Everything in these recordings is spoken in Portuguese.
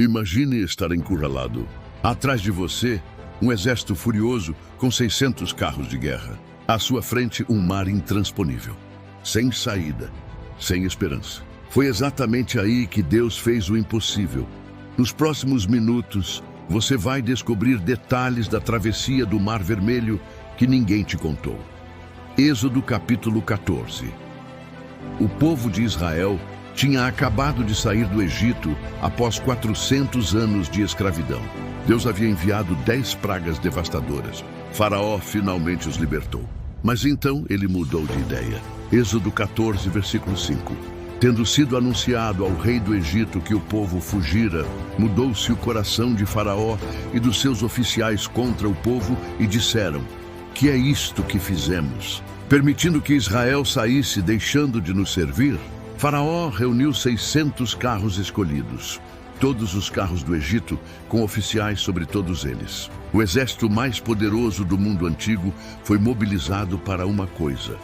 Imagine estar encurralado. Atrás de você, um exército furioso com 600 carros de guerra. À sua frente, um mar intransponível. Sem saída, sem esperança. Foi exatamente aí que Deus fez o impossível. Nos próximos minutos, você vai descobrir detalhes da travessia do Mar Vermelho que ninguém te contou. Êxodo capítulo 14. O povo de Israel tinha acabado de sair do Egito após 400 anos de escravidão. Deus havia enviado 10 pragas devastadoras. Faraó finalmente os libertou. Mas então ele mudou de ideia. Êxodo 14, versículo 5. Tendo sido anunciado ao rei do Egito que o povo fugira, mudou-se o coração de Faraó e dos seus oficiais contra o povo e disseram: que é isto que fizemos? Permitindo que Israel saísse deixando de nos servir? Faraó reuniu 600 carros escolhidos, todos os carros do Egito, com oficiais sobre todos eles. O exército mais poderoso do mundo antigo foi mobilizado para uma coisa: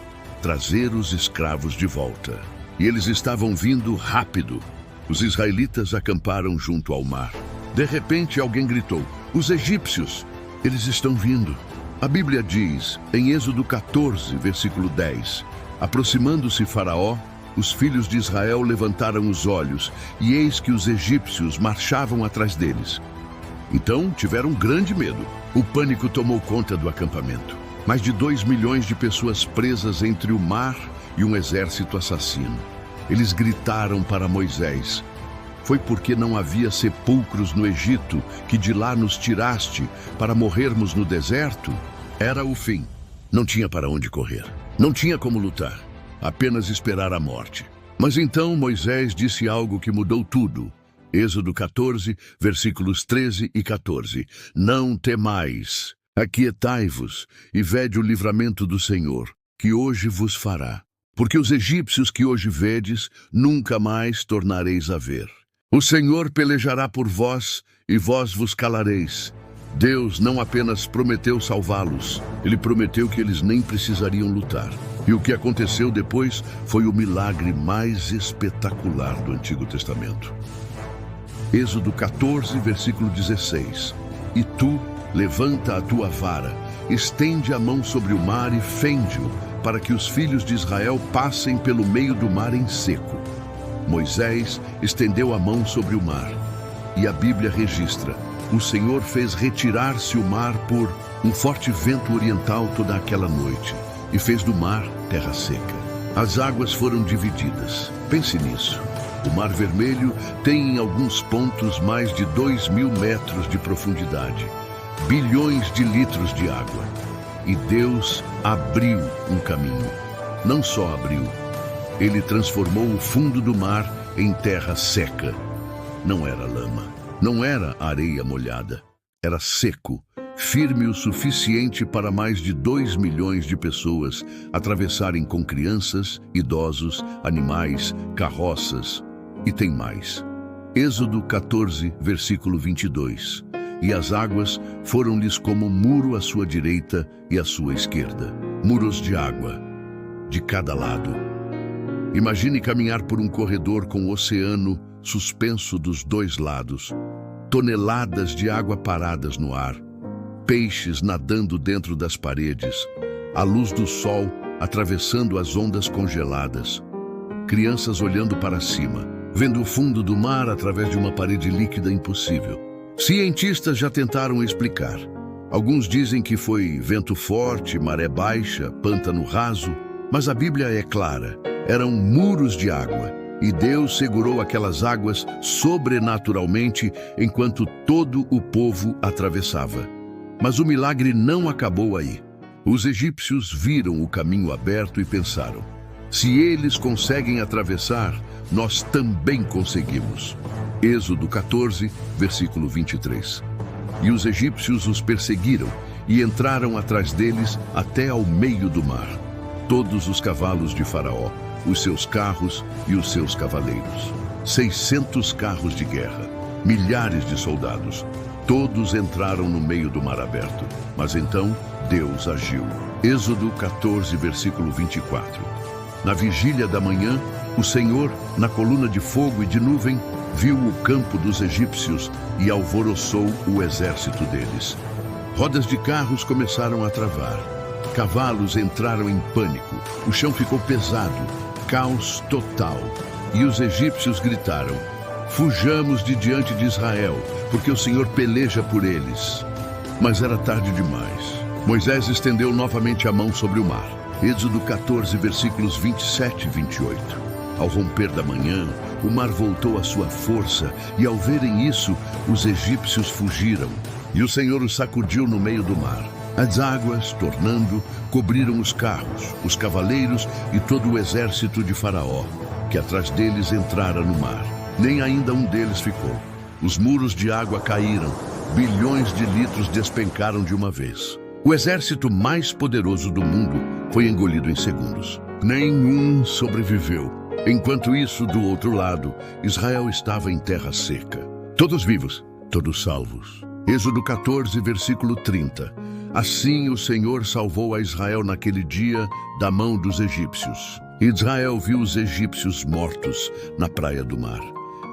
trazer os escravos de volta. E eles estavam vindo rápido. Os israelitas acamparam junto ao mar. De repente, alguém gritou: os egípcios! Eles estão vindo. A Bíblia diz, em Êxodo 14, versículo 10, aproximando-se Faraó, os filhos de Israel levantaram os olhos, e eis que os egípcios marchavam atrás deles. Então tiveram grande medo. O pânico tomou conta do acampamento. Mais de 2 milhões de pessoas presas entre o mar e um exército assassino. Eles gritaram para Moisés: foi porque não havia sepulcros no Egito que de lá nos tiraste para morrermos no deserto? Era o fim. Não tinha para onde correr. Não tinha como lutar. Apenas esperar a morte. Mas então Moisés disse algo que mudou tudo. Êxodo 14, versículos 13 e 14. Não temais, aquietai-vos e vede o livramento do Senhor, que hoje vos fará. Porque os egípcios que hoje vedes, nunca mais tornareis a ver. O Senhor pelejará por vós e vós vos calareis. Deus não apenas prometeu salvá-los, ele prometeu que eles nem precisariam lutar. E o que aconteceu depois foi o milagre mais espetacular do Antigo Testamento. Êxodo 14, versículo 16. E tu, levanta a tua vara, estende a mão sobre o mar e fende-o, para que os filhos de Israel passem pelo meio do mar em seco. Moisés estendeu a mão sobre o mar. E a Bíblia registra: o Senhor fez retirar-se o mar por um forte vento oriental toda aquela noite, e fez do mar terra seca. As águas foram divididas. Pense nisso. O Mar Vermelho tem em alguns pontos mais de 2.000 metros de profundidade, bilhões de litros de água. E Deus abriu um caminho. Não só abriu, ele transformou o fundo do mar em terra seca. Não era lama, não era areia molhada. Era seco, firme o suficiente para mais de 2 milhões de pessoas atravessarem com crianças, idosos, animais, carroças. E tem mais. Êxodo 14, versículo 22. E as águas foram-lhes como muro à sua direita e à sua esquerda. Muros de água, de cada lado. Imagine caminhar por um corredor com o oceano suspenso dos dois lados. Toneladas de água paradas no ar. Peixes nadando dentro das paredes. A luz do sol atravessando as ondas congeladas. Crianças olhando para cima, vendo o fundo do mar através de uma parede líquida impossível. Cientistas já tentaram explicar. Alguns dizem que foi vento forte, maré baixa, pântano raso, mas a Bíblia é clara. Eram muros de água, e Deus segurou aquelas águas sobrenaturalmente enquanto todo o povo atravessava. Mas o milagre não acabou aí. Os egípcios viram o caminho aberto e pensaram: se eles conseguem atravessar, nós também conseguimos. Êxodo 14, versículo 23. E os egípcios os perseguiram e entraram atrás deles até ao meio do mar. Todos os cavalos de Faraó, os seus carros e os seus cavaleiros. 600 carros de guerra, milhares de soldados. Todos entraram no meio do mar aberto. Mas então Deus agiu. Êxodo 14, versículo 24. Na vigília da manhã, o Senhor, na coluna de fogo e de nuvem, viu o campo dos egípcios e alvoroçou o exército deles. Rodas de carros começaram a travar. Cavalos entraram em pânico. O chão ficou pesado. Caos total. E os egípcios gritaram: fujamos de diante de Israel, porque o Senhor peleja por eles. Mas era tarde demais. Moisés estendeu novamente a mão sobre o mar. Êxodo 14, versículos 27 e 28. Ao romper da manhã, o mar voltou à sua força, e ao verem isso, os egípcios fugiram. E o Senhor os sacudiu no meio do mar. As águas, tornando, cobriram os carros, os cavaleiros e todo o exército de Faraó, que atrás deles entrara no mar. Nem ainda um deles ficou. Os muros de água caíram, bilhões de litros despencaram de uma vez. O exército mais poderoso do mundo foi engolido em segundos. Nenhum sobreviveu. Enquanto isso, do outro lado, Israel estava em terra seca. Todos vivos, todos salvos. Êxodo 14, versículo 30. Assim o Senhor salvou a Israel naquele dia da mão dos egípcios. Israel viu os egípcios mortos na praia do mar.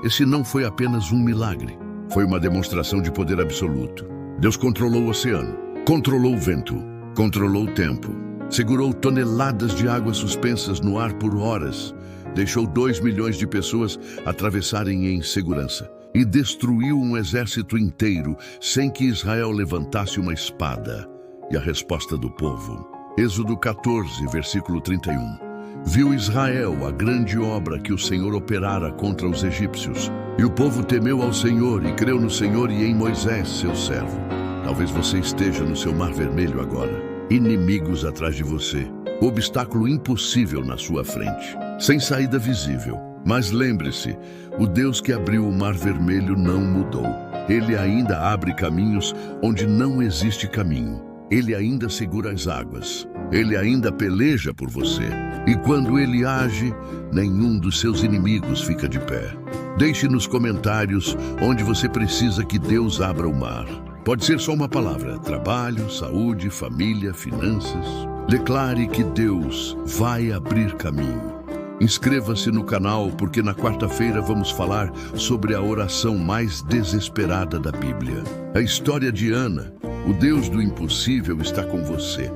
Esse não foi apenas um milagre. Foi uma demonstração de poder absoluto. Deus controlou o oceano, controlou o vento, controlou o tempo, segurou toneladas de água suspensas no ar por horas, deixou 2 milhões de pessoas atravessarem em segurança e destruiu um exército inteiro sem que Israel levantasse uma espada. E a resposta do povo. Êxodo 14, versículo 31. Viu Israel a grande obra que o Senhor operara contra os egípcios. E o povo temeu ao Senhor e creu no Senhor e em Moisés, seu servo. Talvez você esteja no seu mar vermelho agora. Inimigos atrás de você. Obstáculo impossível na sua frente. Sem saída visível. Mas lembre-se, o Deus que abriu o mar vermelho não mudou. Ele ainda abre caminhos onde não existe caminho. Ele ainda segura as águas. Ele ainda peleja por você. E quando ele age, nenhum dos seus inimigos fica de pé. Deixe nos comentários onde você precisa que Deus abra o mar. Pode ser só uma palavra: trabalho, saúde, família, finanças. Declare que Deus vai abrir caminho. Inscreva-se no canal, porque na quarta-feira vamos falar sobre a oração mais desesperada da Bíblia. A história de Ana. O Deus do impossível está com você.